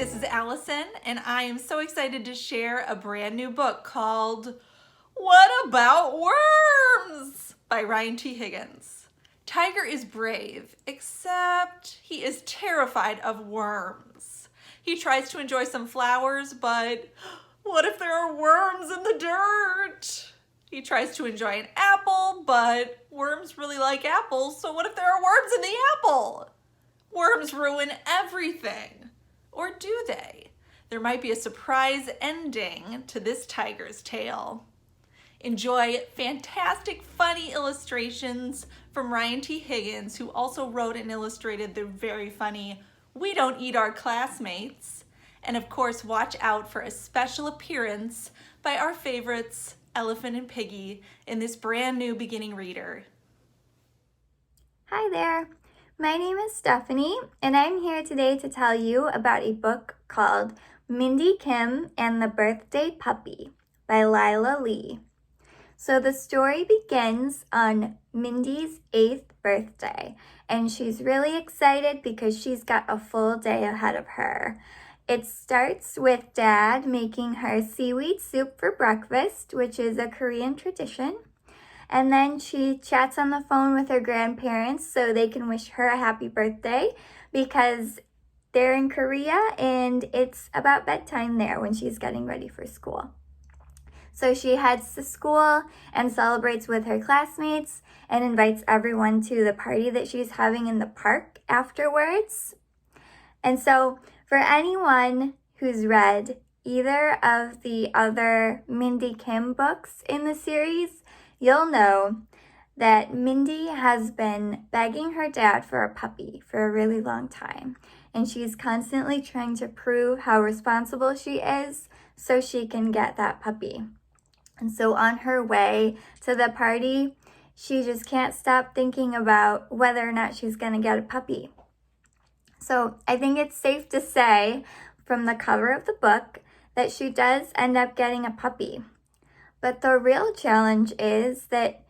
this is Allison, and I am so excited to share a brand new book called What About Worms by Ryan T. Higgins. Tiger is brave, except he is terrified of worms. He tries to enjoy some flowers, but what if there are worms in the dirt? He tries to enjoy an apple, but worms really like apples, so what if there are worms in the apple? Worms ruin everything. Or do they? There might be a surprise ending to this tiger's tale. Enjoy fantastic, funny illustrations from Ryan T. Higgins, who also wrote and illustrated the very funny We Don't Eat Our Classmates. And of course, watch out for a special appearance by our favorites, Elephant and Piggy, in this brand new beginning reader. Hi there, my name is Stefanie, and I'm here today to tell you about a book called Mindy, Kim, and the Birthday Puppy by Lila Lee. So the story begins on Mindy's 8th birthday, and she's really excited because she's got a full day ahead of her. It starts with Dad making her seaweed soup for breakfast, which is a Korean tradition. And then she chats on the phone with her grandparents so they can wish her a happy birthday because they're in Korea and it's about bedtime there when she's getting ready for school. So she heads to school and celebrates with her classmates and invites everyone to the party that she's having in the park afterwards. And so for anyone who's read either of the other Mindy Kim books in the series, you'll know that Mindy has been begging her dad for a puppy for a really long time. And she's constantly trying to prove how responsible she is so she can get that puppy. And so on her way to the party, she just can't stop thinking about whether or not she's going to get a puppy. So I think it's safe to say from the cover of the book that she does end up getting a puppy. But the real challenge is that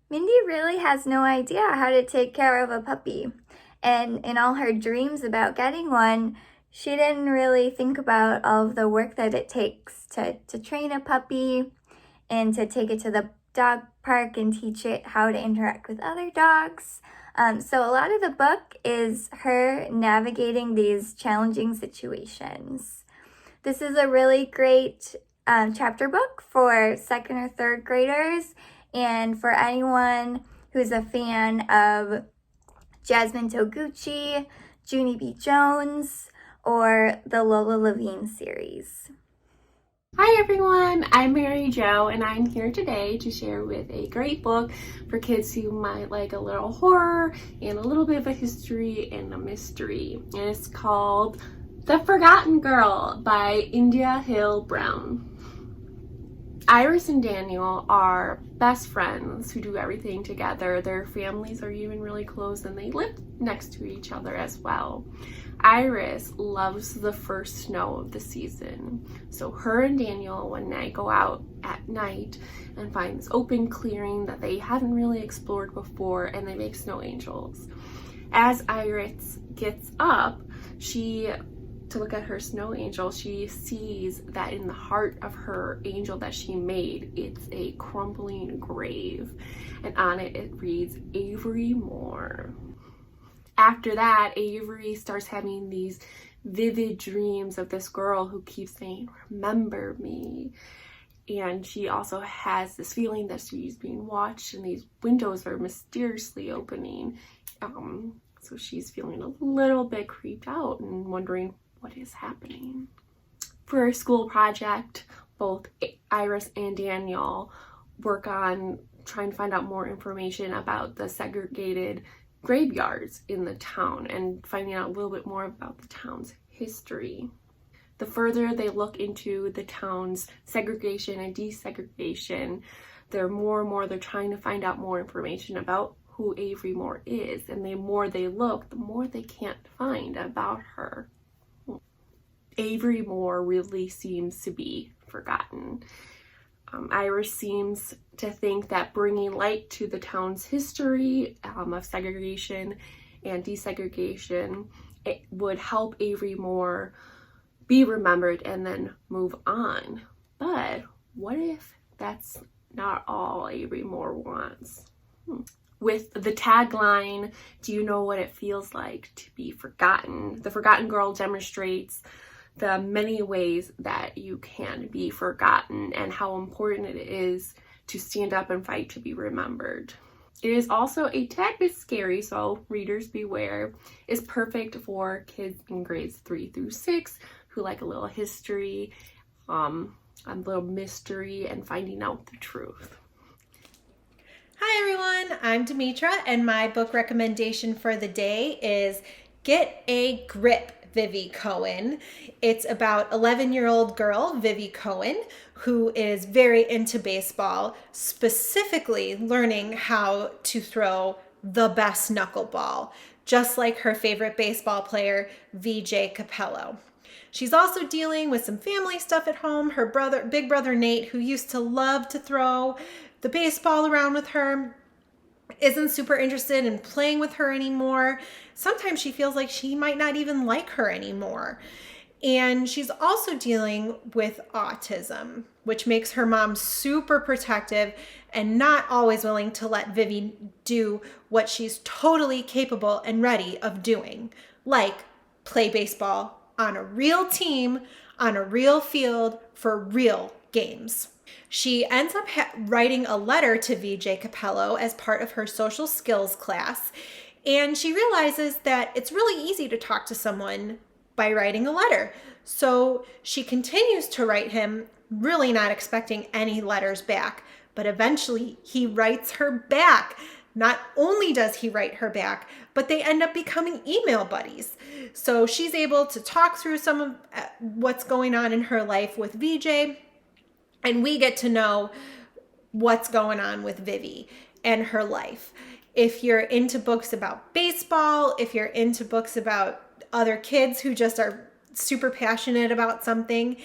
Mindy really has no idea how to take care of a puppy. And in all her dreams about getting one, she didn't really think about all of the work that it takes to train a puppy and to take it to the dog park and teach it how to interact with other dogs. So a lot of the book is her navigating these challenging situations. This is a really great chapter book for 2nd or 3rd graders and for anyone who's a fan of Jasmine Toguchi, Junie B. Jones, or the Lola Levine series. Hi everyone, I'm MaryJo and I'm here today to share with a great book for kids who might like a little horror and a little bit of a history and a mystery. And it's called The Forgotten Girl by India Hill Brown. Iris and Daniel are best friends who do everything together. Their families are even really close and they live next to each other as well. Iris loves the first snow of the season. So her and Daniel one night go out at night and find this open clearing that they hadn't really explored before and they make snow angels. As Iris gets up, to look at her snow angel, she sees that in the heart of her angel that she made, it's a crumbling grave. And on it, it reads, Avery Moore. After that, Avery starts having these vivid dreams of this girl who keeps saying, remember me. And she also has this feeling that she's being watched and these windows are mysteriously opening. So she's feeling a little bit creeped out and wondering what is happening. For a school project, both Iris and Daniel work on trying to find out more information about the segregated graveyards in the town and finding out a little bit more about the town's history. The further they look into the town's segregation and desegregation, they're trying to find out more information about who Avery Moore is, and the more they look, the more they can't find about her. Avery Moore really seems to be forgotten. Iris seems to think that bringing light to the town's history of segregation and desegregation, it would help Avery Moore be remembered and then move on. But what if that's not all Avery Moore wants? With the tagline, "Do you know what it feels like to be forgotten?" The Forgotten Girl demonstrates the many ways that you can be forgotten and how important it is to stand up and fight to be remembered. It is also a tad bit scary, so readers beware. It's perfect for kids in grades 3 through 6 who like a little history, a little mystery, and finding out the truth. Hi everyone, I'm Demitra, and my book recommendation for the day is Get a Grip, Vivi Cohen. It's about 11-year-old girl, Vivi Cohen, who is very into baseball, specifically learning how to throw the best knuckleball, just like her favorite baseball player, VJ Capello. She's also dealing with some family stuff at home. Her big brother Nate, who used to love to throw the baseball around with her, isn't super interested in playing with her anymore. Sometimes she feels like she might not even like her anymore. And she's also dealing with autism, which makes her mom super protective and not always willing to let Vivi do what she's totally capable and ready of doing, like play baseball on a real team, on a real field, for real games. She ends up writing a letter to VJ Capello as part of her social skills class, and she realizes that it's really easy to talk to someone by writing a letter. So she continues to write him, really not expecting any letters back, but eventually he writes her back. Not only does he write her back, but they end up becoming email buddies. So she's able to talk through some of what's going on in her life with VJ, and we get to know what's going on with Vivi and her life. If you're into books about baseball, if you're into books about other kids who just are super passionate about something,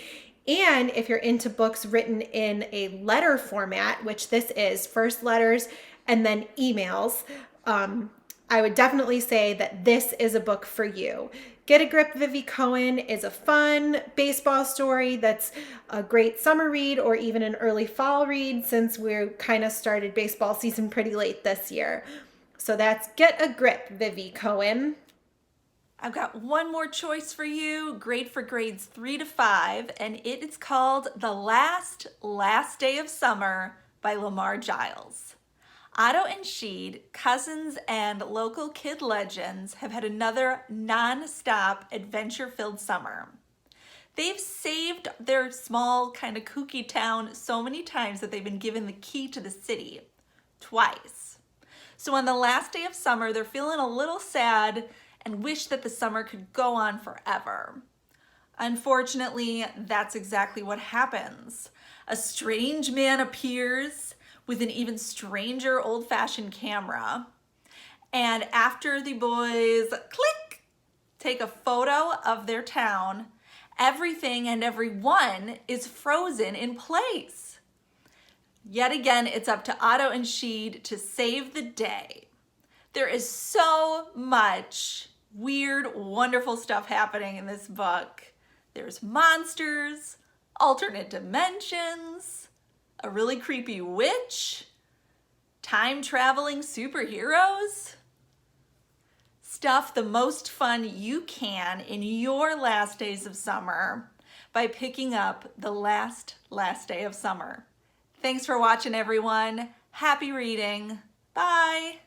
and if you're into books written in a letter format, which this is, first letters and then emails, I would definitely say that this is a book for you. Get a Grip, Vivi Cohen is a fun baseball story that's a great summer read or even an early fall read, since we're kind of started baseball season pretty late this year. So that's Get a Grip, Vivi Cohen. I've got one more choice for you, great for grades 3 to 5, and it is called The Last Day of Summer by Lamar Giles. Otto and Sheed, cousins and local kid legends, have had another non-stop adventure-filled summer. They've saved their small, kind of kooky town so many times that they've been given the key to the city, twice. So on the last day of summer, they're feeling a little sad and wish that the summer could go on forever. Unfortunately, that's exactly what happens. A strange man appears with an even stranger old-fashioned camera. And after the boys take a photo of their town, everything and everyone is frozen in place. Yet again, it's up to Otto and Sheed to save the day. There is so much weird, wonderful stuff happening in this book. There's monsters, alternate dimensions, a really creepy witch, time-traveling superheroes. Stuff the most fun you can in your last days of summer by picking up The Last Day of Summer. Thanks for watching, everyone. Happy reading. Bye.